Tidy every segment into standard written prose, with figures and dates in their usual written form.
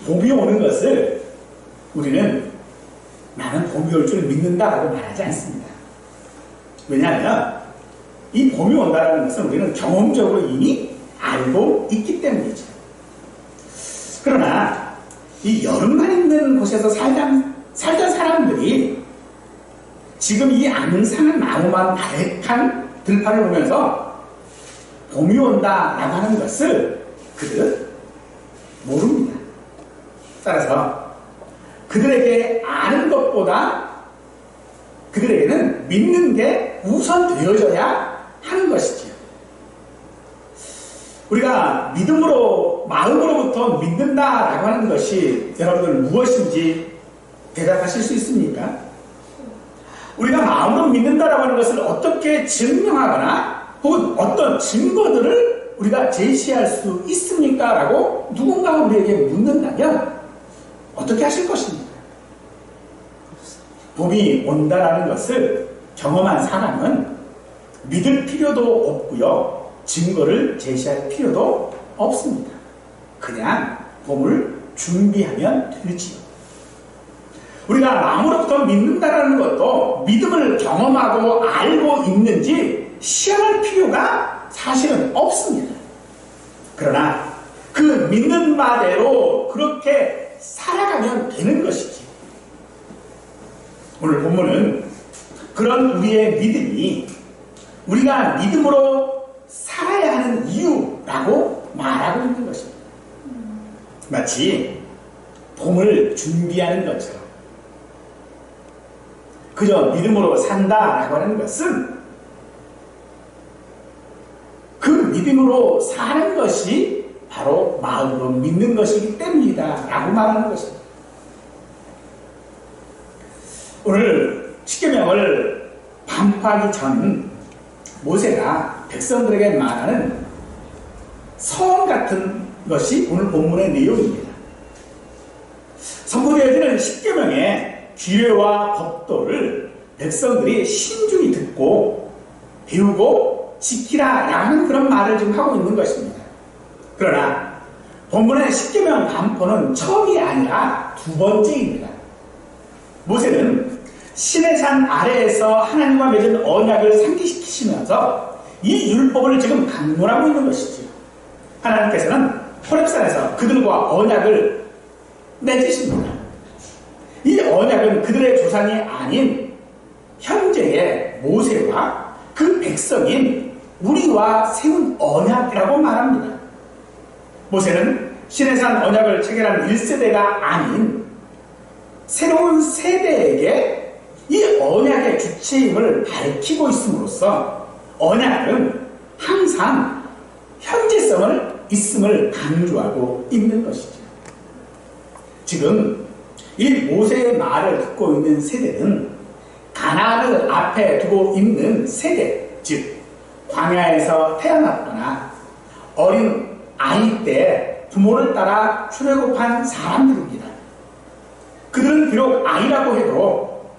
봄이 오는 것을 우리는 나는 봄이 올 줄 믿는다라고 말하지 않습니다. 왜냐하면 이 봄이 온다는 것은 우리는 경험적으로 이미 알고 있기 때문이죠. 그러나 이 여름만 있는 곳에서 살던 사람들이 지금 이 앙상한 나무만 바래한 들판을 보면서 봄이 온다라고 하는 것을 그들 모릅니다. 따라서 그들에게 아는 것보다 그들에게는 믿는 게 우선되어져야 하는 것이지요. 우리가 믿음으로, 마음으로부터 믿는다라고 하는 것이 여러분들 무엇인지 대답하실 수 있습니까? 우리가 마음으로 믿는다라고 하는 것을 어떻게 증명하거나 혹은 어떤 증거들을 우리가 제시할 수 있습니까? 라고 누군가가 우리에게 묻는다면 어떻게 하실 것입니까? 봄이 온다라는 것을 경험한 사람은 믿을 필요도 없고요. 증거를 제시할 필요도 없습니다. 그냥 봄을 준비하면 되지요. 우리가 마음으로부터 믿는다라는 것도 믿음을 경험하고 알고 있는지 시험할 필요가 사실은 없습니다. 그러나 그 믿는 바대로 그렇게 살아가면 되는 것이지. 오늘 본문은 그런 우리의 믿음이 우리가 믿음으로 살아야 하는 이유라고 말하고 있는 것입니다. 마치 봄을 준비하는 것처럼 그저 믿음으로 산다라고 하는 것은 그 믿음으로 사는 것이 바로 마음으로 믿는 것이기 때문이다 라고 말하는 것입니다. 오늘 십계명을 반포하기 전 모세가 백성들에게 말하는 서원 같은 것이 오늘 본문의 내용입니다. 선포되어지는 십계명의 규례와 법도를 백성들이 신중히 듣고 배우고 지키라라는 그런 말을 지금 하고 있는 것입니다. 그러나 본문의 십계명 반포는 처음이 아니라 두 번째입니다. 모세는 시내산 아래에서 하나님과 맺은 언약을 상기시키시면서 이 율법을 지금 강론하고 있는 것이죠. 하나님께서는 호렙산에서 그들과 언약을 맺으십니다. 이 언약은 그들의 조상이 아닌 현재의 모세와 그 백성인 우리와 세운 언약이라고 말합니다. 모세는 시내산 언약을 체결한 1세대가 아닌 새로운 세대에게 이 언약의 주체임을 밝히고 있음으로써 언약은 항상 현재성을 있음을 강조하고 있는 것이죠. 지금 이 모세의 말을 듣고 있는 세대는 가나안을 앞에 두고 있는 세대, 즉 광야에서 태어났거나 어린 아이 때 부모를 따라 출애굽한 사람들입니다. 그들은 비록 아이라고 해도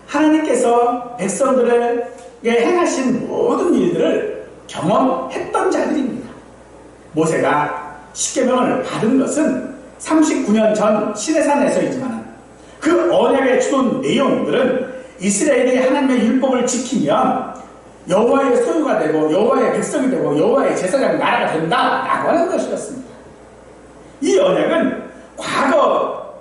하나님께서 백성들에게 행하신 모든 일들을 경험했던 자들입니다. 모세가 십계명을 받은 것은 39년 전 시내산에서이지만 그 언약의 주된 내용들은 이스라엘이 하나님의 율법을 지키면 여호와의 소유가 되고 여호와의 백성이 되고 여호와의 제사장 나라가 된다라고 하는 것이었습니다. 이 언약은 과거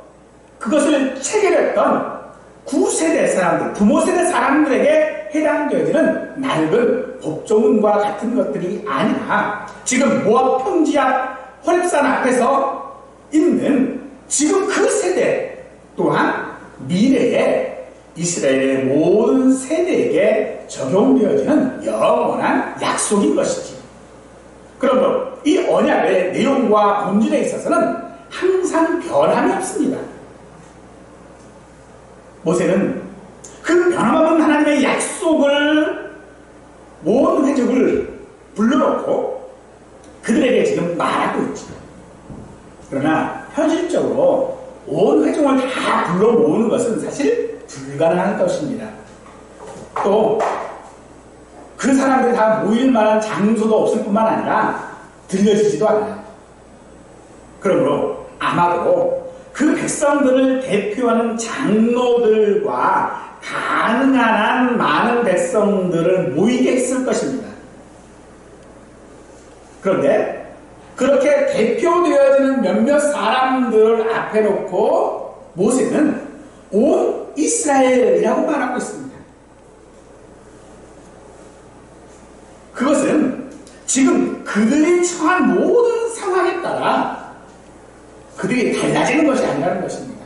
그것을 체결했던 9세대 사람들, 부모 세대 사람들에게 해당되어지는 낡은 법조문과 같은 것들이 아니라 지금 모압 평지 앞 호렙산 앞에서 있는 지금 그 세대 또한 미래의 이스라엘의 모든 세대에게 적용되어지는 영원한 약속인 것이지. 그러므로 이 언약의 내용과 본질에 있어서는 항상 변함이 없습니다. 모세는 그 변함없는 하나님의 약속을 모든 회족을 불러놓고 그들에게 지금 말하고 있죠. 그러나 현실적으로 온 회종을 다 불러 모으는 것은 사실 불가능한 것입니다. 또 그 사람들이 다 모일 만한 장소도 없을 뿐만 아니라 들려지지도 않아요. 그러므로 아마도 그 백성들을 대표하는 장로들과 가능한 한 많은 백성들을 모이게 했을 것입니다. 그런데 그렇게 대표되어지는 몇몇 사람들을 앞에 놓고 모세는 온 이스라엘이라고 말하고 있습니다. 그것은 지금 그들이 처한 모든 상황에 따라 그들이 달라지는 것이 아니라는 것입니다.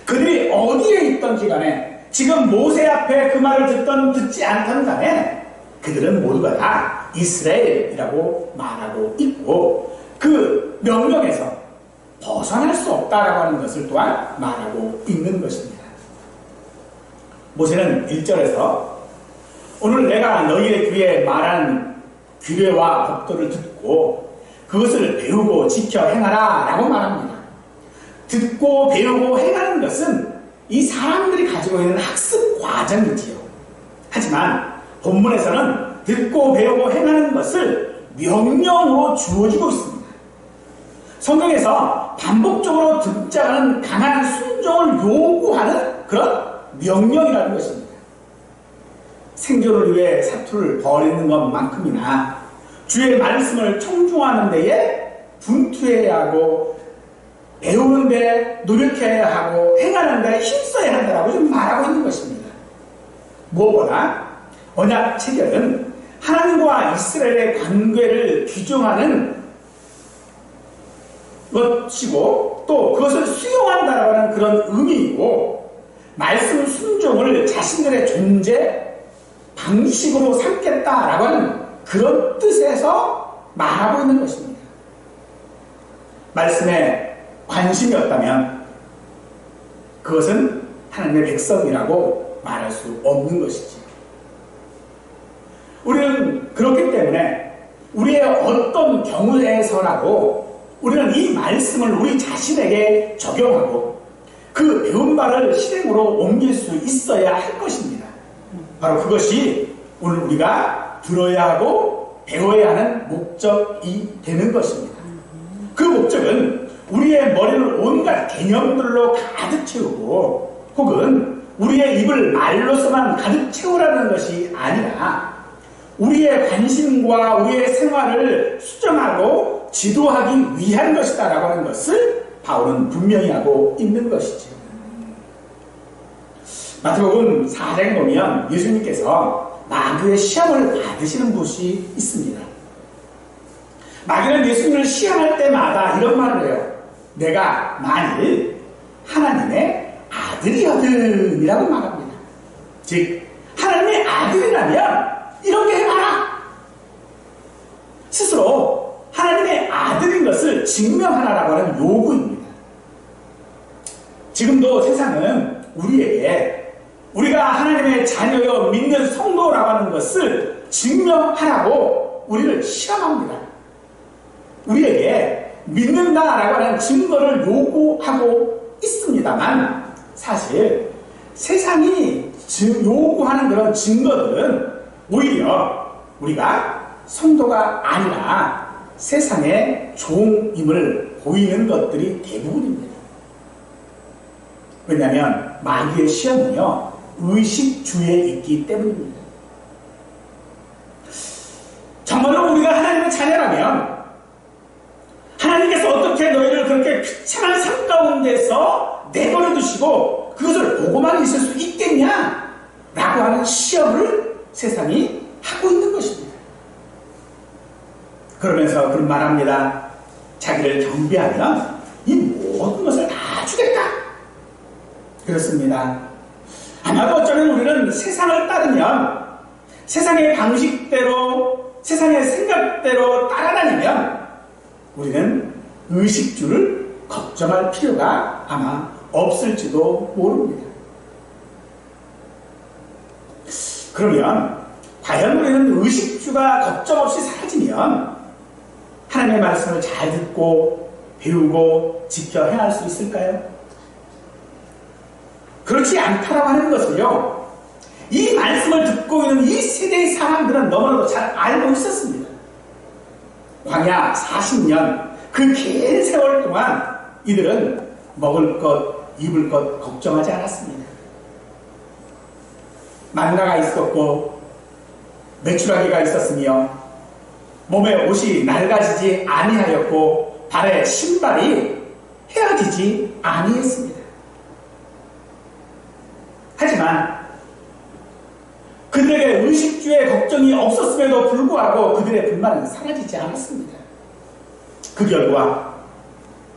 그들이 어디에 있던지 간에 지금 모세 앞에 그 말을 듣지 않던 간에 그들은 모두가 다 이스라엘이라고 말하고 있고 그 명령에서 벗어날 수 없다라고 하는 것을 또한 말하고 있는 것입니다. 모세는 1절에서 오늘 내가 너희의 귀에 말한 규례와 법도를 듣고 그것을 배우고 지켜 행하라 라고 말합니다. 듣고 배우고 행하는 것은 이 사람들이 가지고 있는 학습 과정이지요. 하지만 본문에서는 듣고 배우고 행하는 것을 명령으로 주어지고 있습니다. 성경에서 반복적으로 등장하는 강한 순종을 요구하는 그런 명령이라는 것입니다. 생존을 위해 사투를 벌이는 것만큼이나 주의 말씀을 청중하는 데에 분투해야 하고 배우는 데 노력해야 하고 행하는 데 힘써야 한다고 좀 말하고 있는 것입니다. 무엇보다 언약 체결은 하나님과 이스라엘의 관계를 규정하는 것이고 또 그것을 수용한다라고 하는 그런 의미이고 말씀 순종을 자신들의 존재 방식으로 삼겠다라고 하는 그런 뜻에서 말하고 있는 것입니다. 말씀에 관심이 없다면 그것은 하나님의 백성이라고 말할 수 없는 것이지. 우리는 그렇기 때문에 우리의 어떤 경우에서라도 우리는 이 말씀을 우리 자신에게 적용하고 그 배운 바를 실행으로 옮길 수 있어야 할 것입니다. 바로 그것이 오늘 우리가 들어야 하고 배워야 하는 목적이 되는 것입니다. 그 목적은 우리의 머리를 온갖 개념들로 가득 채우고 혹은 우리의 입을 말로서만 가득 채우라는 것이 아니라 우리의 관심과 우리의 생활을 수정하고 지도하기 위한 것이다라고 하는 것을 바울은 분명히 하고 있는 것이죠. 마태복음 4장에 보면 예수님께서 마귀의 시험을 받으시는 곳이 있습니다. 마귀는 예수님을 시험할 때마다 이런 말을 해요. 내가 만일 하나님의 아들이거든이라고 말합니다. 즉 하나님의 아들이라면 이렇게 해봐라. 스스로 하나님의 아들인 것을 증명하라라고 하는 요구입니다. 지금도 세상은 우리에게 우리가 하나님의 자녀여 믿는 성도라고 하는 것을 증명하라고 우리를 시험합니다. 우리에게 믿는다라고 하는 증거를 요구하고 있습니다만 사실 세상이 요구하는 그런 증거들은 오히려 우리가 성도가 아니라 세상의 종임을 보이는 것들이 대부분입니다. 왜냐하면 마귀의 시험은요 의식주에 있기 때문입니다. 정말로 우리가 하나님의 자녀라면 하나님께서 어떻게 너희를 그렇게 비참한 삶 가운데서 내버려 두시고 그것을 보고만 있을 수 있겠냐? 라고 하는 시험을 세상이 하고 있는 것입니다. 그러면서 그런 말합니다. 자기를 경배하면 이 모든 것을 다 주겠다. 그렇습니다. 아마도 어쩌면 우리는 세상을 따르면 세상의 방식대로 세상의 생각대로 따라다니면 우리는 의식주를 걱정할 필요가 아마 없을지도 모릅니다. 그러면 과연 우리는 의식주가 걱정 없이 사라지면 하나님의 말씀을 잘 듣고 배우고 지켜 행할 수 있을까요? 그렇지 않다라고 하는 것을요, 이 말씀을 듣고 있는 이 세대의 사람들은 너무나도 잘 알고 있었습니다. 광야 40년 그 긴 세월 동안 이들은 먹을 것, 입을 것 걱정하지 않았습니다. 만나가 있었고 메추라기가 있었으며 몸에 옷이 낡아지지 아니하였고 발에 신발이 헤어지지 아니했습니다. 하지만 그들에게 의식주의 걱정이 없었음에도 불구하고 그들의 불만은 사라지지 않았습니다. 그 결과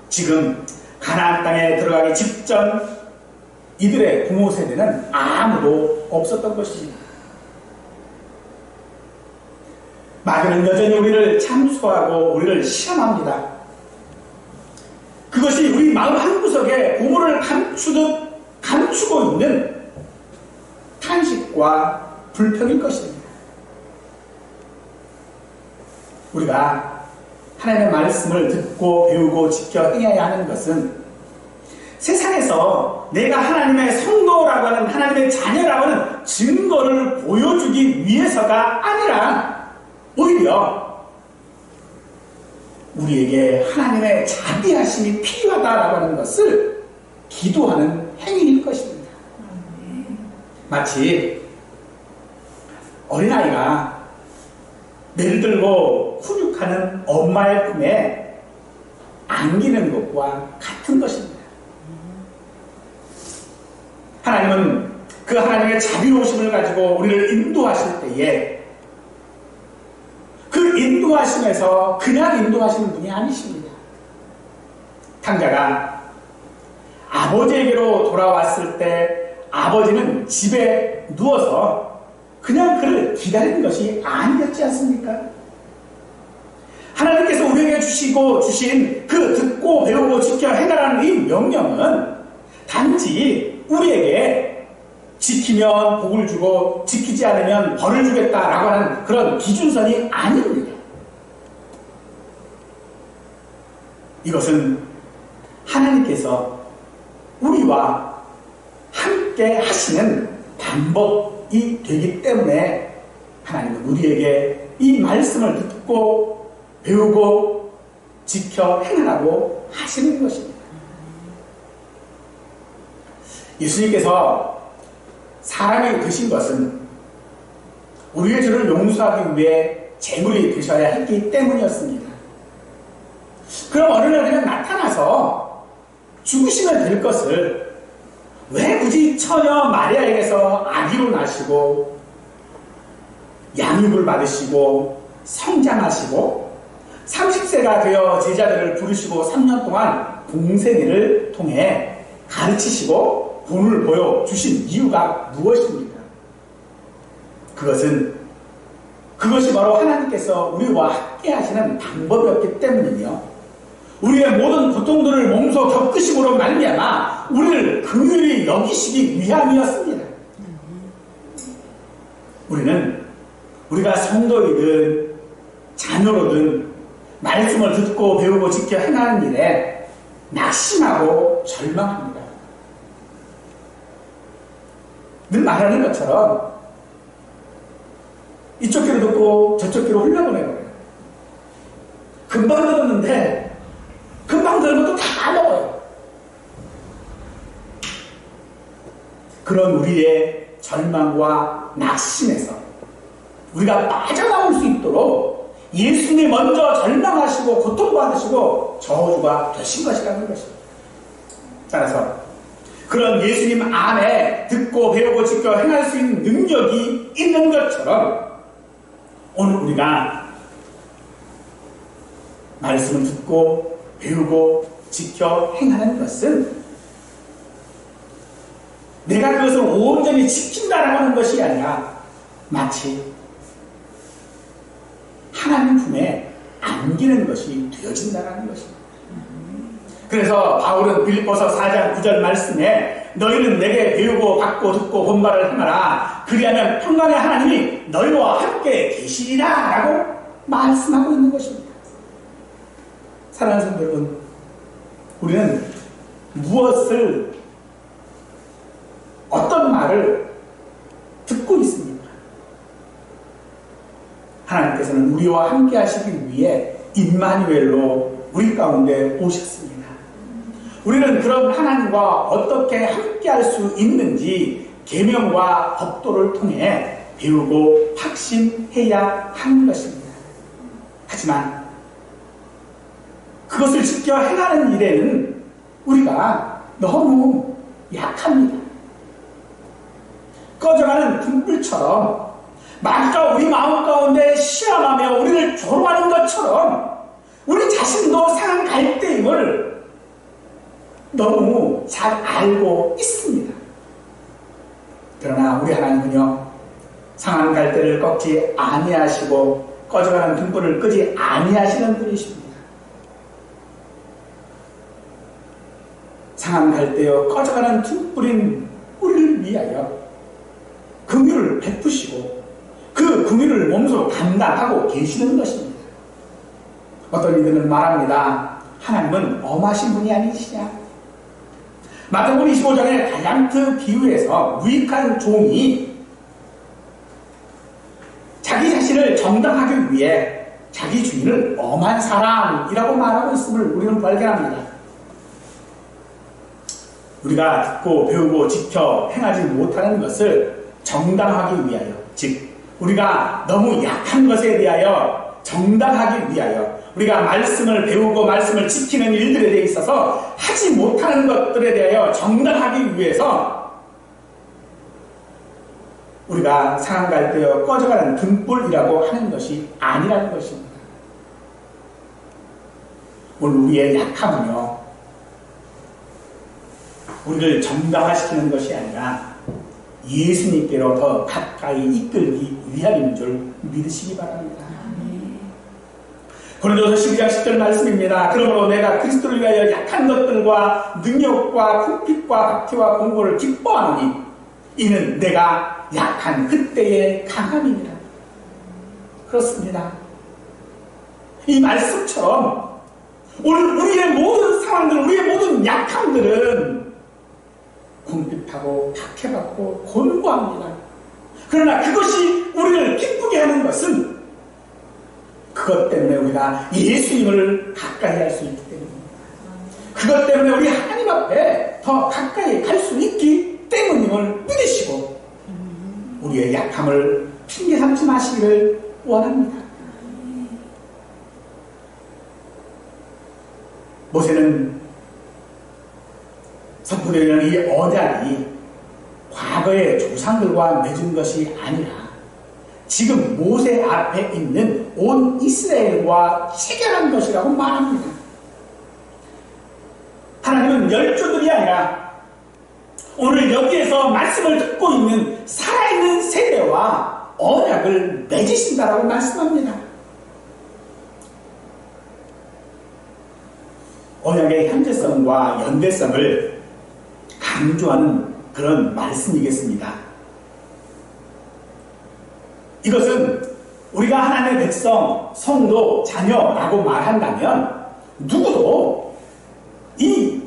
지금 가나안 땅에 들어가기 직전 이들의 부모 세대는 아무도 없었던 것입니다. 마귀는 여전히 우리를 참소하고 우리를 시험합니다. 그것이 우리 마음 한구석에 보물을 감추고 있는 탄식과 불평일 것입니다. 우리가 하나님의 말씀을 듣고 배우고 지켜 행해야 하는 것은 세상에서 내가 하나님의 성도라고 하는 하나님의 자녀라고 하는 증거를 보여주기 위해서가 아니라 오히려 우리에게 하나님의 자비하심이 필요하다라고 하는 것을 기도하는 행위일 것입니다. 마치 어린아이가 매를 들고 훈육하는 엄마의 품에 안기는 것과 같은 것입니다. 하나님은 그 하나님의 자비로우심을 가지고 우리를 인도하실 때에 그 인도하심에서 그냥 인도하시는 분이 아니십니다. 탕자가 아버지에게로 돌아왔을 때 아버지는 집에 누워서 그냥 그를 기다리는 것이 아니었지 않습니까? 하나님께서 우리에게 주신 그 듣고 배우고 지켜 행하라는 이 명령은 단지 우리에게 지키면 복을 주고 지키지 않으면 벌을 주겠다라고 하는 그런 기준선이 아닙니다. 이것은 하나님께서 우리와 함께 하시는 방법이 되기 때문에 하나님은 우리에게 이 말씀을 듣고 배우고 지켜 행하라고 하시는 것입니다. 예수님께서 사람이 되신 것은 우리의 죄를 용서하기 위해 제물이 되셔야 했기 때문이었습니다. 그럼 어느 날 그냥 나타나서 죽으시면 될 것을 왜 굳이 처녀 마리아에게서 아기로 나시고 양육을 받으시고 성장하시고 30세가 되어 제자들을 부르시고 3년 동안 공생애를 통해 가르치시고 본을 보여주신 이유가 무엇입니까? 그것이 바로 하나님께서 우리와 함께 하시는 방법이었기 때문이며 우리의 모든 고통들을 몸소 겪으심으로 말미암아 우리를 긍휼히 여기시기 위함이었습니다. 우리가 성도이든 자녀로든 말씀을 듣고 배우고 지켜 행하는 일에 낙심하고 절망합니다. 늘 말하는 것처럼 이쪽 귀로 듣고 저쪽 귀로 흘려보내버려요. 금방 들었는데 금방 들은 것도 다 까먹어요. 그런 우리의 절망과 낙심에서 우리가 빠져나올 수 있도록 예수님이 먼저 절망하시고 고통받으시고 저주가 되신 것이라는 것입니다. 따라서 그런 예수님 안에 듣고 배우고 지켜 행할 수 있는 능력이 있는 것처럼 오늘 우리가 말씀을 듣고 배우고 지켜 행하는 것은 내가 그것을 온전히 지킨다라고 하는 것이 아니라 마치 하나님 품에 안기는 것이 되어진다는 것입니다. 그래서 바울은 빌립보서 4장 9절 말씀에 너희는 내게 배우고 받고 듣고 본말을 행하라. 그리하면 평강의 하나님이 너희와 함께 계시리라 라고 말씀하고 있는 것입니다. 사랑하는 성도 여러분, 우리는 어떤 말을 듣고 있습니까? 하나님께서는 우리와 함께 하시기 위해 임마누엘로 우리 가운데 오셨습니다. 우리는 그런 하나님과 어떻게 함께할 수 있는지 계명과 법도를 통해 배우고 확신해야 하는 것입니다. 하지만 그것을 지켜 행하는 일에는 우리가 너무 약합니다. 꺼져가는 등불처럼 마귀가 우리 마음 가운데 시험하며 우리를 조롱하는 것처럼 우리 자신도 상한 갈대임을 너무 잘 알고 있습니다. 그러나 우리 하나님은요, 상한 갈대를 꺾지 아니하시고 꺼져가는 등불을 끄지 아니하시는 분이십니다. 상한 갈대여 꺼져가는 등불인 우리를 위하여 긍휼을 베푸시고 그 긍휼을 몸소 감당하고 계시는 것입니다. 어떤 이들은 말합니다. 하나님은 엄하신 분이 아니시냐? 마태복음 25장의 달란트 비유에서 무익한 종이 자기 자신을 정당하기 위해 자기 주인을 엄한 사람이라고 말하고 있음을 우리는 발견합니다. 우리가 듣고 배우고 지켜 행하지 못하는 것을 정당하기 위하여, 즉 우리가 너무 약한 것에 대하여 정당하기 위하여, 우리가 말씀을 배우고 말씀을 지키는 일들에 대해 있어서 하지 못하는 것들에 대하여 정당하기 위해서 우리가 상한 갈대여 꺼져가는 등불이라고 하는 것이 아니라는 것입니다. 오늘 우리의 약함은요, 우리를 정당화시키는 것이 아니라 예수님께로 더 가까이 이끌기 위함인 줄 믿으시기 바랍니다. 고린도서 12장 10절 말씀입니다. 그러므로 내가 그리스도를 위하여 약한 것들과 능력과 궁핍과 박해와 공고를 기뻐하노니 이는 내가 약한 그때의 강함이니라. 그렇습니다. 이 말씀처럼 오늘 우리의 모든 상황들, 우리의 모든 약함들은 궁핍하고 박해받고 곤고합니다. 그러나 그것이 우리를 기쁘게 하는 것은 그것 때문에 우리가 예수님을 가까이 할 수 있기 때문입니다. 그것 때문에 우리 하나님 앞에 더 가까이 갈 수 있기 때문임을 믿으시고 우리의 약함을 핑계 삼지 마시기를 원합니다. 모세는 선포되는 이 언약이 과거의 조상들과 맺은 것이 아니라 지금 모세 앞에 있는 온 이스라엘과 체결한 것이라고 말합니다. 하나님은 열조들이 아니라 오늘 여기에서 말씀을 듣고 있는 살아있는 세대와 언약을 맺으신다라고 말씀합니다. 언약의 현재성과 연대성을 강조하는 그런 말씀이겠습니다. 이것은 우리가 하나님의 백성, 성도, 자녀라고 말한다면 누구도 이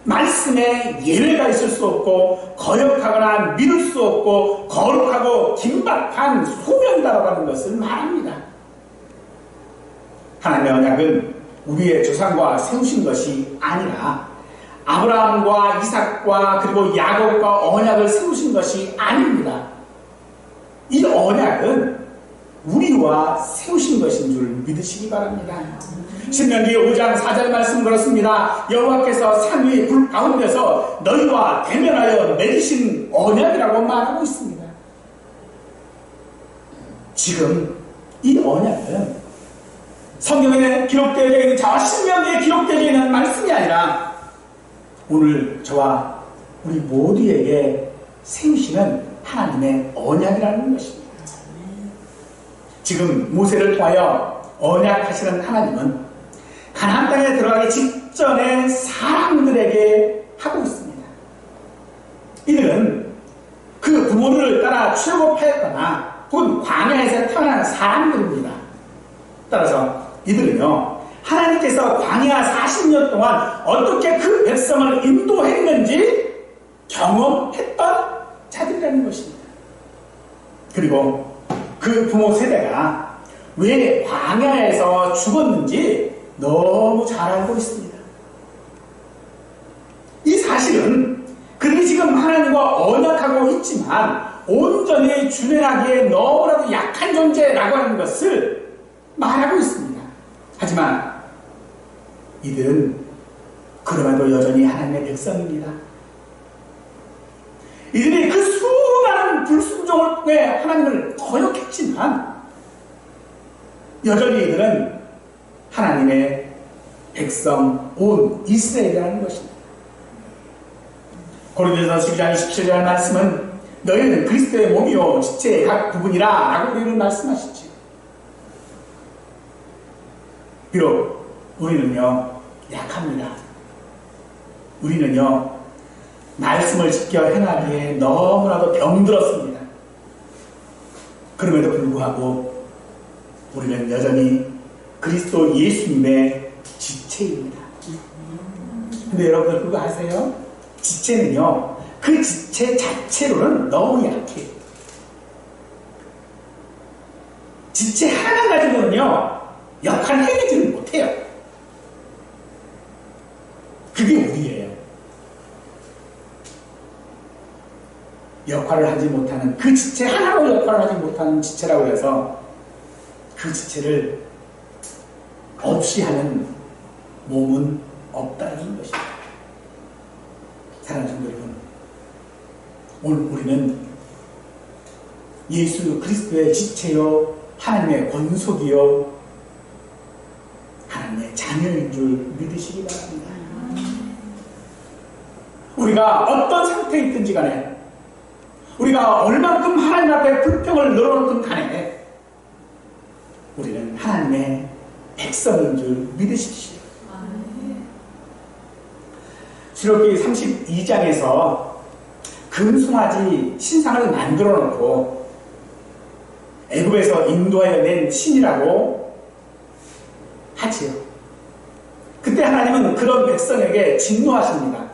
말씀에 예외가 있을 수 없고 거역하거나 믿을 수 없고 거룩하고 긴박한 소명이라고 하는 것을 말합니다. 하나님의 언약은 우리의 조상과 세우신 것이 아니라 아브라함과 이삭과 그리고 야곱과 언약을 세우신 것이 아닙니다. 이 언약은 우리와 세우신 것인 줄 믿으시기 바랍니다. 신명기 5장 4절 말씀 그렇습니다. 여호와께서 산 위 불 가운데서 너희와 대면하여 맺으신 언약이라고 말하고 있습니다. 지금 이 언약은 성경에 기록되어 있는 자와 신명기에 기록되어 있는 말씀이 아니라 오늘 저와 우리 모두에게 세우시는 하나님의 언약이라는 것입니다. 지금 모세를 통하여 언약하시는 하나님은 가나안 땅에 들어가기 직전에 사람들에게 하고 있습니다. 이들은 그 부모들을 따라 출애굽했거나 혹은 광야에서 태어난 사람들입니다. 따라서 이들은요, 하나님께서 광야 40년 동안 어떻게 그 백성을 인도했는지 경험했던 자들이라는 것입니다. 그리고 그 부모 세대가 왜 광야에서 죽었는지 너무 잘 알고 있습니다. 언약하고 있지만 온전히 준행하기에 너무나도 약한 존재라고 하는 것을 말하고 있습니다. 하지만 이들은 그럼에도 여전히 하나님의 백성입니다. 이들이 그 수많은 불순종에 하나님을 거역했지만 여전히 이들은 하나님의 백성 온 이스라엘이라는 것입니다. 고린도전서 12장 27절 말씀은 너희는 그리스도의 몸이요 지체의 각 부분이라 라고 우리는 말씀하시죠. 비록 우리는요 약합니다. 우리는요 말씀을 지켜 행하기에 너무나도 병들었습니다. 그럼에도 불구하고 우리는 여전히 그리스도 예수님의 지체입니다. 근데 여러분들 그거 아세요? 지체는요 그 지체 자체로는 너무 약해요. 지체 하나 가지고는요 역할을 해내지는 못해요. 그게 우리예요. 역할을 하지 못하는 그 지체 하나로 역할을 하지 못하는 지체라고 해서 그 지체를 없이 하는 몸은 없다는 것입니다. 사랑하는 성도 여러분, 오늘 우리는 예수 그리스도의 지체요 하나님의 권속이요 하나님의 자녀인 줄 믿으시기 바랍니다. 우리가 어떤 상태에 있든지 간에 우리가 얼만큼 하나님 앞에 불평을 늘어놓든 간에 우리는 하나님의 백성인 줄 믿으십시오. 출애굽기 32장에서 금송아지 신상을 만들어 놓고 애굽에서 인도하여 낸 신이라고 하지요. 그때 하나님은 그런 백성에게 진노하십니다.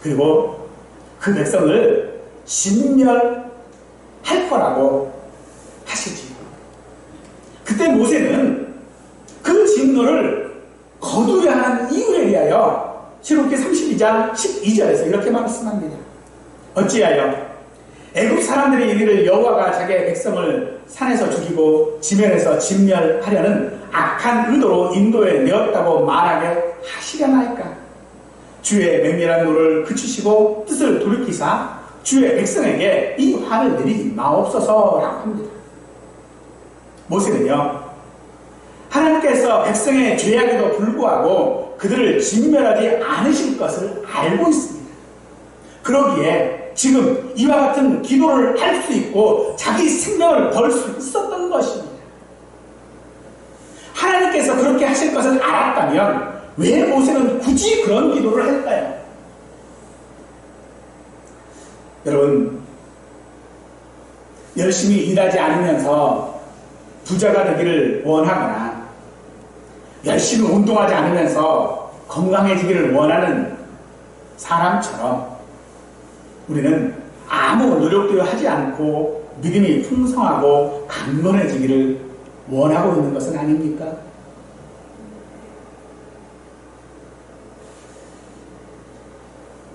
그리고 그 백성을 진멸할 거라고 하시지요. 그때 모세는 그 진노를 거두려 하는 이유에 대하여 출애굽기 32장 12절에서 이렇게 말씀합니다. 어찌하여 애굽 사람들이 이르기를 여호와가 자기의 백성을 산에서 죽이고 지면에서 진멸하려는 악한 의도로 인도에 내었다고 말하게 하시려나이까. 주의 맹렬한 노를 그치시고 뜻을 돌이키사 주의 백성에게 이 화를 내리지 마옵소서라고 합니다. 모세는요 하나님께서 백성의 죄악에도 불구하고 그들을 진멸하지 않으실 것을 알고 있습니다. 그러기에 지금 이와 같은 기도를 할 수 있고 자기 생명을 걸 수 있었던 것입니다. 하나님께서 그렇게 하실 것을 알았다면 왜 모세는 굳이 그런 기도를 할까요? 여러분, 열심히 일하지 않으면서 부자가 되기를 원하거나 열심히 운동하지 않으면서 건강해지기를 원하는 사람처럼 우리는 아무 노력도 하지 않고 믿음이 풍성하고 강건해지기를 원하고 있는 것은 아닙니까?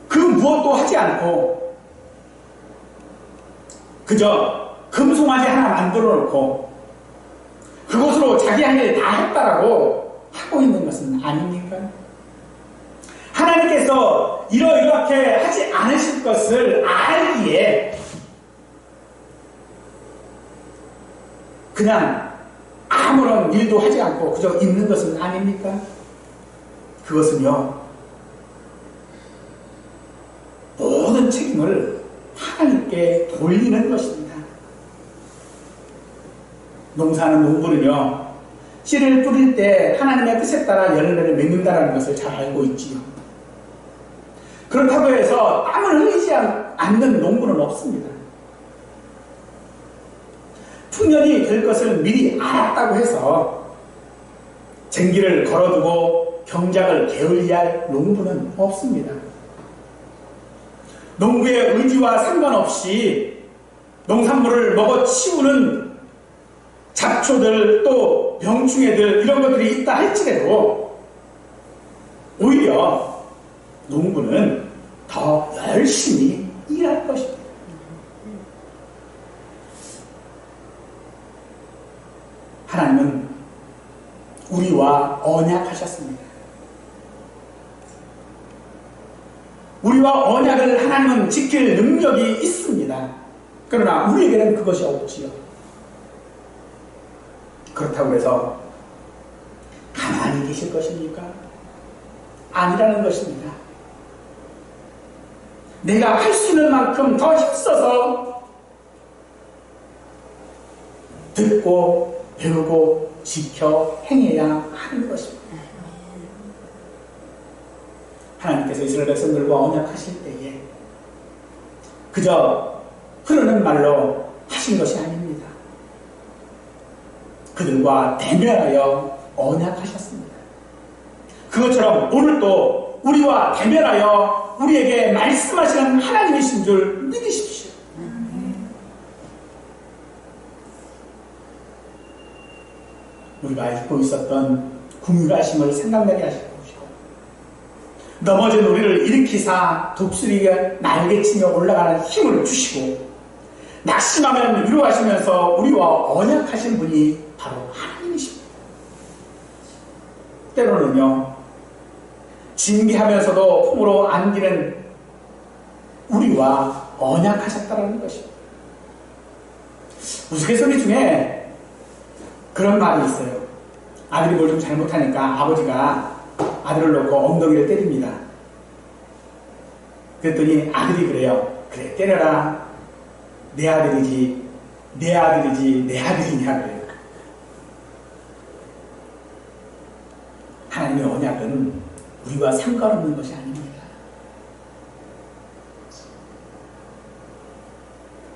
그 무엇도 하지 않고 그저 금송아지 하나 만들어 놓고 그것으로 자기 할 일 다 했다라고 하고 있는 것은 아닙니까? 하나님께서 이렇게 하지 않으실 것을 알기에 그냥 아무런 일도 하지 않고 그저 있는 것은 아닙니까? 그것은요 모든 책임을 하나님께 돌리는 것입니다. 농사하는 농부는요 씨를 뿌릴 때 하나님의 뜻에 따라 열매를 맺는다는 것을 잘 알고 있지요. 그렇다고 해서 땀을 흘리지 않는 농부는 없습니다. 풍년이 될 것을 미리 알았다고 해서 쟁기를 걸어두고 경작을 게을리할 농부는 없습니다. 농부의 의지와 상관없이 농산물을 먹어치우는 잡초들 또 병충해들 이런 것들이 있다 할지라도 오히려 농부는 더 열심히 일할 것입니다. 하나님은 우리와 언약하셨습니다. 우리와 언약을 하나님은 지킬 능력이 있습니다. 그러나 우리에게는 그것이 없지요. 그렇다고 해서 가만히 계실 것입니까? 아니라는 것입니다. 내가 할 수 있는 만큼 더 힘써서 듣고 배우고 지켜 행해야 하는 것입니다. 하나님께서 이스라엘 백성들과 언약하실 때에 그저 흐르는 말로 하신 것이 아닙니다. 그들과 대면하여 언약하셨습니다. 그것처럼 오늘도 우리와 대면하여 우리에게 말씀하시는 하나님이신 줄 믿으십시오. 우리가 잊고 있었던 궁유하심을 생각나게 하시고 넘어진 우리를 일으키사 독수리가 날개치며 올라가는 힘을 주시고 낙심하면 위로하시면서 우리와 언약하신 분이 바로 하나님이십니다. 때로는요 진비하면서도 품으로 안기는 우리와 언약하셨다는 것입니다. 우스갯소리 중에 그런 말이 있어요. 아들이 뭘 좀 잘못하니까 아버지가 아들을 놓고 엉덩이를 때립니다. 그랬더니 아들이 그래요. 그래 때려라. 내 아들이지 내 아들이지 내 아들이냐 그래요. 하나님의 언약은 우리와 상관없는 것이 아닙니다.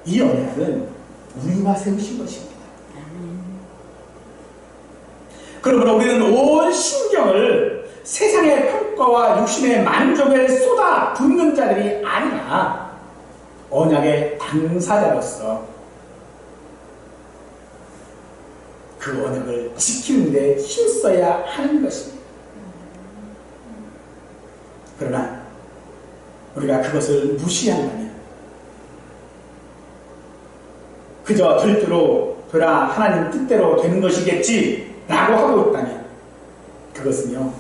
이 언약은 우리와 세우신 것입니다. 그러므로 우리는 온 신경을 세상의 평가와 육신의 만족에 쏟아 붓는 자들이 아니라 언약의 당사자로서 그 언약을 지키는 데 힘써야 하는 것입니다. 그러나 우리가 그것을 무시한다면 그저 절대로 되라 하나님 뜻대로 되는 것이겠지 라고 하고 있다면 그것은요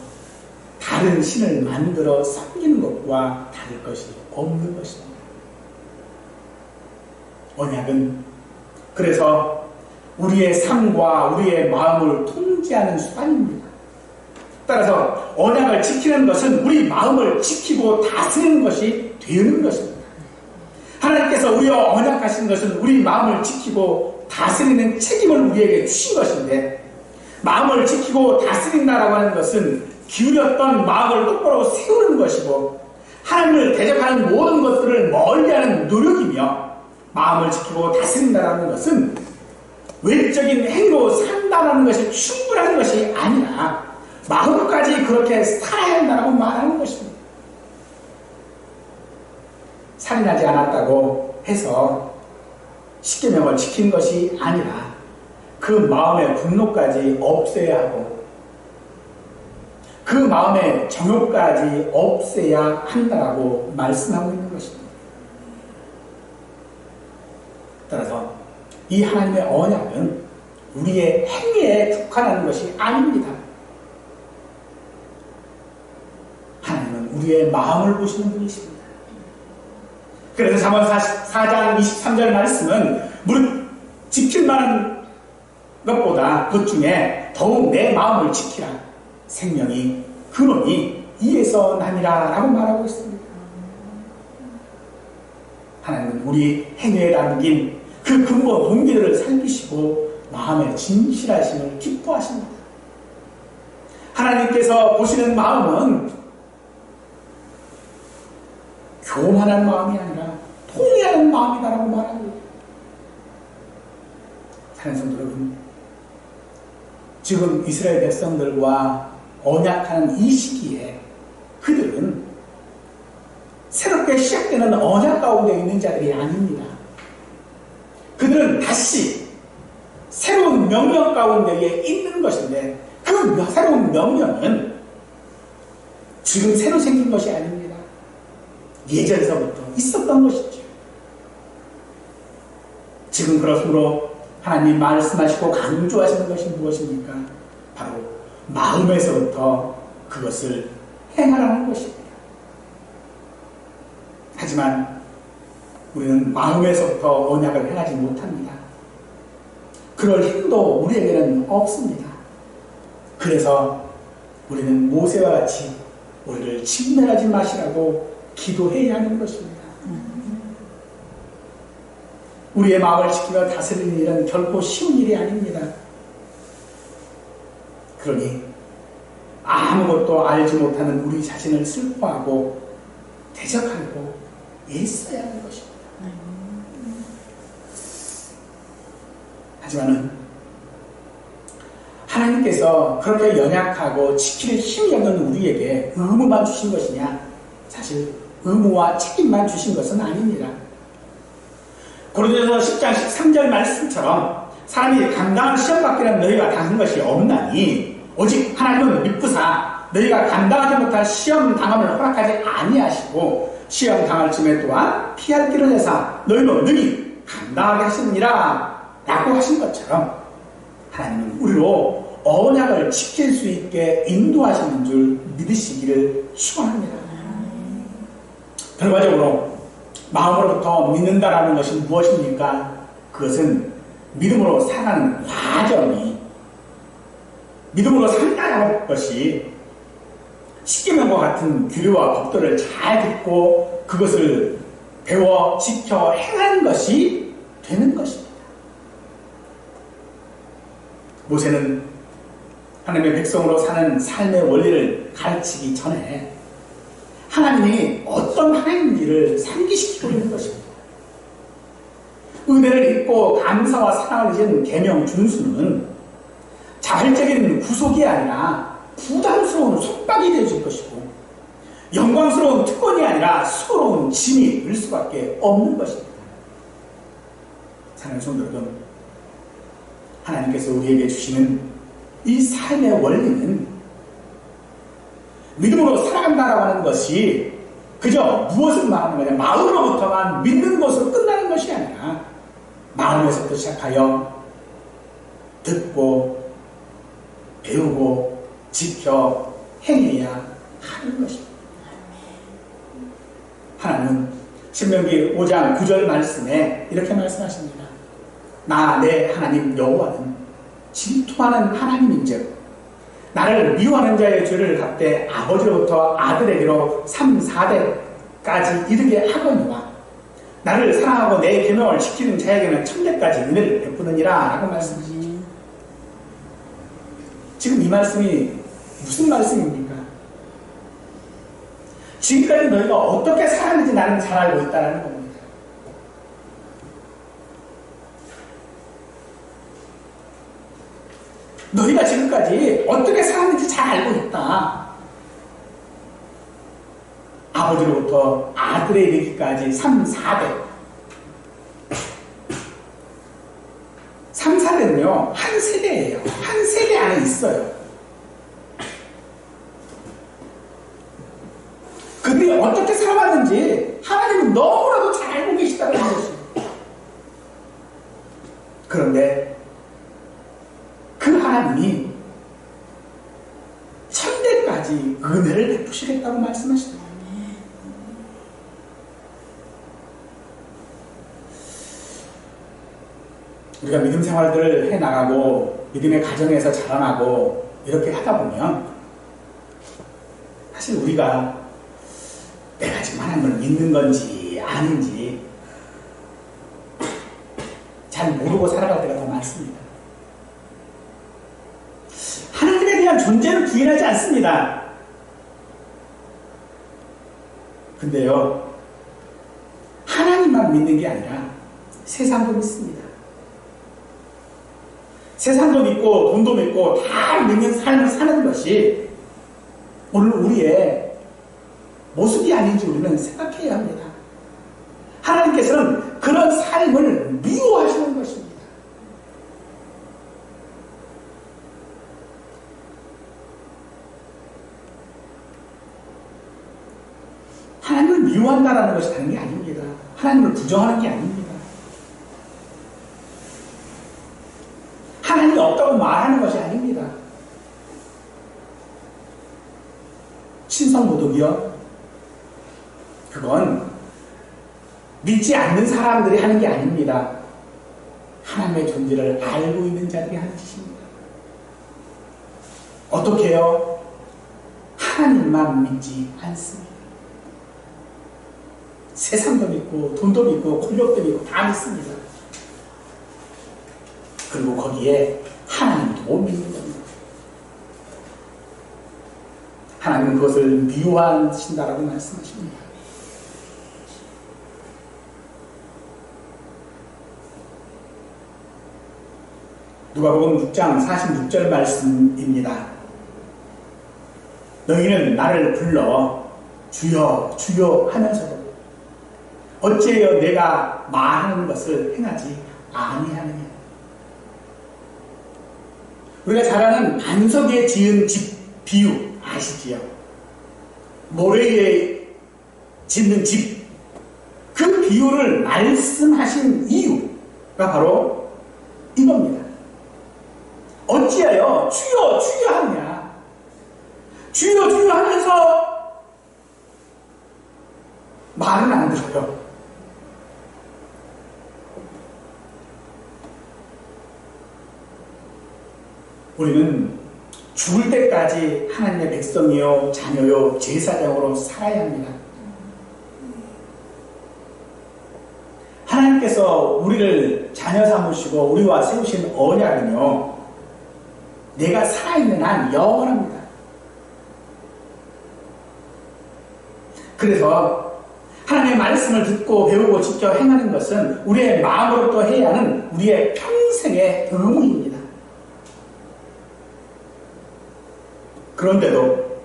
다른 신을 만들어 섬기는 것과 다를 것이 없는 것입니다. 언약은 그래서 우리의 삶과 우리의 마음을 통제하는 수단입니다. 따라서 언약을 지키는 것은 우리 마음을 지키고 다스리는 것이 되는 것입니다. 하나님께서 우리와 언약하신 것은 우리 마음을 지키고 다스리는 책임을 우리에게 주신 것인데 마음을 지키고 다스린다라고 하는 것은 기울였던 마음을 똑바로 세우는 것이고 하나님을 대적하는 모든 것들을 멀리하는 노력이며 마음을 지키고 다스린다라는 것은 외적인 행위로 산다는 것이 충분한 것이 아니라 마음까지 그렇게 살아야 한다고 말하는 것입니다. 살인하지 않았다고 해서 십계명을 지킨 것이 아니라 그 마음의 분노까지 없애야 하고 그 마음의 정욕까지 없애야 한다고 말씀하고 있는 것입니다. 따라서 이 하나님의 언약은 우리의 행위에 국한하는 것이 아닙니다. 하나님은 우리의 마음을 보시는 분이십니다. 그래서 잠언 4장 23절 말씀은 무릇 지킬 만한 것보다 그 중에 더욱 내 마음을 지키라. 생명이 근원이 이에서 나니라 라고 말하고 있습니다. 하나님은 우리 행위에 담긴 그 근본 동기들을 살피시고 마음의 진실하심을 기뻐하십니다. 하나님께서 보시는 마음은 교만한 마음이 아니라 통회하는 마음이다라고 말합니다. 사랑하는 성도 여러분, 지금 이스라엘 백성들과 언약하는 이 시기에 그들은 새롭게 시작되는 언약 가운데 있는 자들이 아닙니다. 그들은 다시 새로운 명령 가운데에 있는 것인데 그 새로운 명령은 지금 새로 생긴 것이 아닙니다. 예전서부터 있었던 것이죠. 지금 그러므로 하나님 말씀하시고 강조하시는 것이 무엇입니까? 바로 마음에서부터 그것을 행하라는 것입니다. 하지만 우리는 마음에서부터 언약을 행하지 못합니다. 그럴 힘도 우리에게는 없습니다. 그래서 우리는 모세와 같이 우리를 침멸하지 마시라고 기도해야 하는 것입니다. 우리의 마음을 지키며 다스리는 일은 결코 쉬운 일이 아닙니다. 그러니 아무것도 알지 못하는 우리 자신을 슬퍼하고 대적하고 애써야 하는 것입니다. 하지만은 하나님께서 그렇게 연약하고 지킬 힘이 없는 우리에게 의무만 주신 것이냐? 사실 의무와 책임만 주신 것은 아닙니다. 고린도서 10장 13절 말씀처럼 사람이 감당할 시험 받기는 너희가 당한 것이 없나니 오직 하나님은 미쁘사 너희가 감당하지 못할 시험 당함을 허락하지 아니하시고 시험 당할 즈음에 또한 피할 길을 내사 너희로 능히 감당하게 하시느니라 라고 하신 것처럼 하나님은 우리로 언약을 지킬 수 있게 인도하시는 줄 믿으시기를 축원합니다. 결과적으로 마음으로부터 믿는다라는 것이 무엇입니까? 그것은 믿음으로 살아가는 과정이 믿음으로 산다는 것이 십계명과 같은 규례와 법도를 잘 듣고 그것을 배워 지켜 행하는 것이 되는 것입니다. 모세는 하나님의 백성으로 사는 삶의 원리를 가르치기 전에 하나님이 어떤 하나님인지를 상기시키고 있는 것입니다. 은혜를 입고 감사와 사랑을 잊은 계명 준수는 자발적인 구속이 아니라 부담스러운 속박이 되어질 것이고 영광스러운 특권이 아니라 수고로운 짐이 될 수밖에 없는 것입니다. 사랑하는 성도 여러분, 하나님께서 우리에게 주시는 이 삶의 원리는 믿음으로 살아간다라고 하는 것이 그저 무엇을 말하는 거냐, 마음으로부터만 믿는 것으로 끝나는 것이 아니라 마음에서부터 시작하여 듣고 배우고 지켜 행해야 하는 것입니다. 하나님은 신명기 5장 9절 말씀에 이렇게 말씀하십니다. 나 내 하나님 여호와는 질투하는 하나님인즉 나를 미워하는 자의 죄를 갚되 아버지로부터 아들에게로 3, 4대까지 이르게 하거니와 나를 사랑하고 내 계명을 지키는 자에게는 천대까지 은혜를 베푸느니라 라고 말씀하십니다. 지금 이 말씀이 무슨 말씀입니까? 지금까지 너희가 어떻게 살았는지 나는 잘 알고 있다는 겁니다. 너희가 지금까지 어떻게 살았는지 잘 알고 있다. 아버지로부터 아들에 이르기까지 3, 4대. 3, 4대는요, 한 세대예요. 한 세대 안에 있어요. 그들이 어떻게 살아왔는지 하나님은 너무나도 잘 알고 계시다는 것입니다. 그런데 그 하나님이 천대까지 은혜를 베푸시겠다고 말씀하십니다. 우리가 믿음 생활들을 해나가고 믿음의 가정에서 자라나고 이렇게 하다 보면 사실 우리가 내가 지금 하나님을 믿는 건지 아닌지 잘 모르고 살아갈 때가 더 많습니다. 하나님에 대한 존재를 부인하지 않습니다. 근데요, 하나님만 믿는 게 아니라 세상도 믿습니다. 세상도 믿고 돈도 믿고 다 믿는 삶을 사는 것이 오늘 우리의 모습이 아닌지 우리는 생각해야 합니다. 하나님께서는 그런 삶을 미워하시는 것입니다. 하나님을 하나님을 미워한다라는 것이 다른 게 아닙니다. 하나님을 부정하는 게 아닙니다. 하나님이 없다고 말하는 것이 아닙니다. 신성모독이요? 그건 믿지 않는 사람들이 하는 게 아닙니다. 하나님의 존재를 알고 있는 자들이 하는 짓입니다. 어떻게 해요? 하나님만 믿지 않습니다. 세상도 믿고 돈도 믿고 권력도 믿고 다 믿습니다. 그리고 거기에 하나님도 믿는 겁니다. 하나님은 그것을 미워하신다라고 말씀하십니다. 누가복음 6장 46절 말씀입니다. 너희는 나를 불러 주여 주여 하면서도 어찌하여 내가 말하는 것을 행하지 아니하느냐. 우리가 잘 아는 반석 위에 지은 집 비유 아시지요? 모래 위에 짓는 집, 그 비유를 말씀하신 이유가 바로 이겁니다. 어찌하여 주여 주여 하느냐. 주여 주여 하면서 말은 안 들어요. 우리는 죽을 때까지 하나님의 백성이요 자녀요 제사장으로 살아야 합니다. 하나님께서 우리를 자녀 삼으시고 우리와 세우신 언약은요, 내가 살아있는 한 영원합니다. 그래서 하나님의 말씀을 듣고 배우고 지켜 행하는 것은 우리의 마음으로부터 해야 하는 우리의 평생의 의무입니다. 그런데도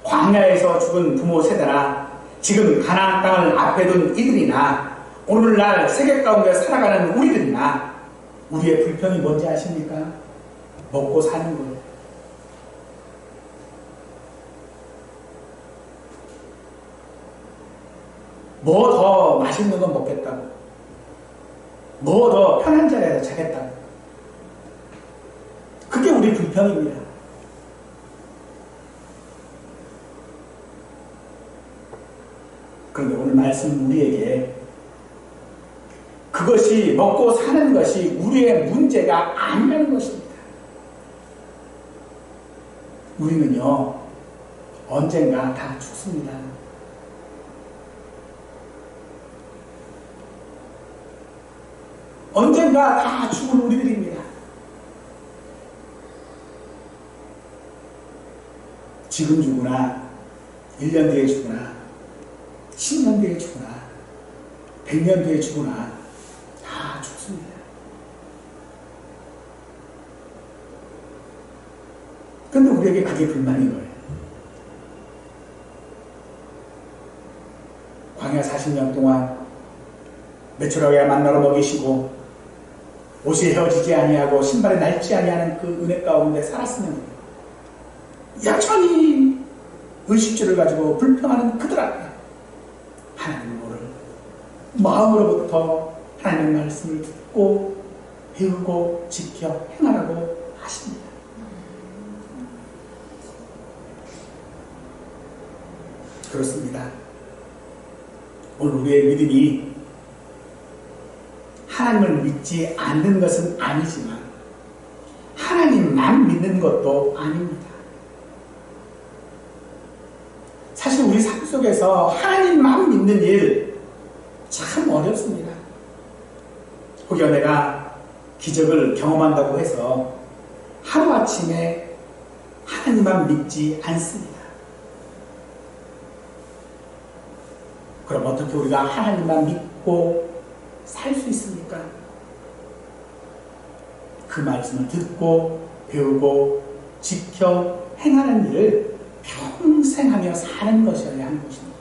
광야에서 죽은 부모 세대나 지금 가나안 땅을 앞에 둔 이들이나 오늘날 세계 가운데 살아가는 우리들이나 우리의 불평이 뭔지 아십니까? 먹고 사는 거예요. 뭐 더 맛있는 건 먹겠다고, 뭐 더 편한 자리에서 자겠다고. 그게 우리 불평입니다. 그런데 오늘 말씀 우리에게 그것이 먹고 사는 것이 우리의 문제가 아니라는 것입니다. 우리는요, 언젠가 다 죽습니다. 언젠가 다 죽을 우리들입니다. 지금 죽으나 1년 뒤에 죽으나 10년 뒤에 죽으나 100년 뒤에 죽으나 다 죽습니다. 그런데 우리에게 그게 불만인 거예요. 광야 40년 동안 메추라기와 만나러 먹이시고 옷이 헤어지지 아니하고 신발에 낡지 아니하는 그 은혜 가운데 살았으면 여전히 의식주를 가지고 불평하는 그들 앞에 하나님을 모르는 마음으로부터 하나님의 말씀을 듣고 배우고 지켜 행하라고 하십니다. 그렇습니다. 오늘 우리의 믿음이 하나님을 믿지 않는 것은 아니지만 하나님만 믿는 것도 아닙니다. 사실 우리 삶 속에서 하나님만 믿는 일 참 어렵습니다. 혹여 내가 기적을 경험한다고 해서 하루아침에 하나님만 믿지 않습니다. 그럼 어떻게 우리가 하나님만 믿고 살 수 있습니까? 그 말씀을 듣고 배우고 지켜 행하는 일을 평생 하며 사는 것이어야 하는 것입니다.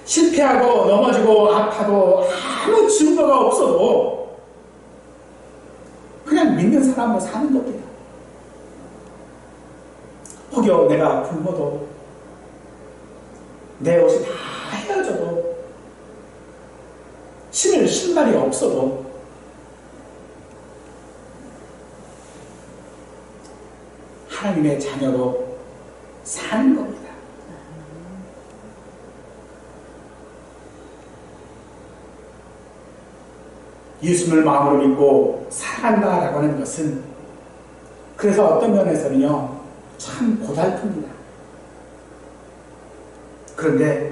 실패하고 넘어지고 아파도 아무 증거가 없어도 그냥 믿는 사람으로 사는 겁니다. 혹여 내가 굶어도 내 옷이 다 헤어져도, 신을 신발이 없어도, 하나님의 자녀로 사는 겁니다. 예수님을 마음으로 믿고 살아간다라고 하는 것은, 그래서 어떤 면에서는요, 참 고달픕니다. 그런데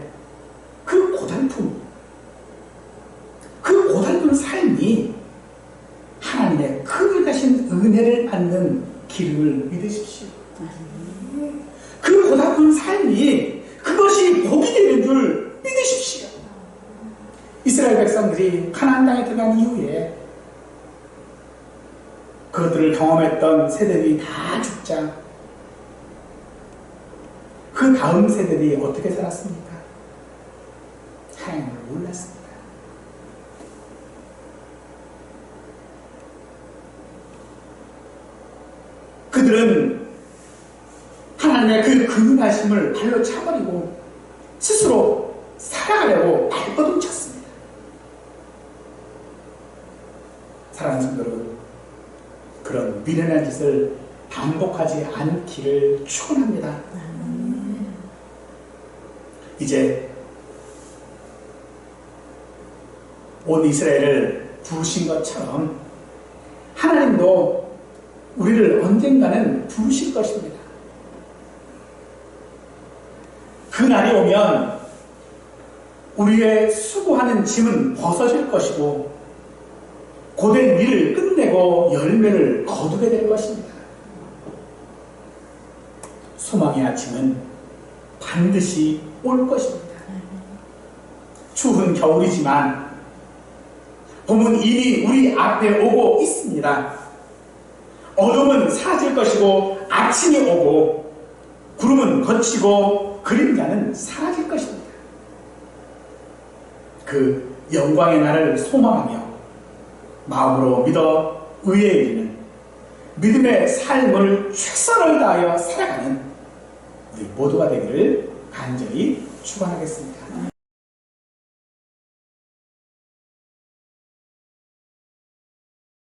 그 고달픈 삶이 하나님의 크게 은혜를 받는 길을 믿으십시오. 그 고달픈 삶이 그것이 복이 되는 줄 믿으십시오. 이스라엘 백성들이 가나안 땅에 들어간 이후에 그것들을 경험했던 세대들이 다 죽자 그 다음 세대들이 어떻게 살았습니까? 하나님을 몰랐습니다. 그들은 하나님의 그 근하심을 발로 차버리고 스스로 살아가려고 발버둥쳤습니다. 사랑하는 성도 여러분, 그런 미련한 짓을 반복하지 않기를 축원합니다. 이제 온 이스라엘을 부으신 것처럼 하나님도 우리를 언젠가는 부으실 것입니다. 그 날이 오면 우리의 수고하는 짐은 벗어질 것이고 고된 일을 끝내고 열매를 거두게 될 것입니다. 소망의 아침은 반드시 올 것입니다. 추운 겨울이지만 봄은 이미 우리 앞에 오고 있습니다. 어둠은 사라질 것이고 아침이 오고 구름은 걷히고 그림자는 사라질 것입니다. 그 영광의 날을 소망하며 마음으로 믿어 의에 이르는 믿음의 삶을 최선을 다하여 살아가는 우리 모두가 되기를 간절히 축원하겠습니다.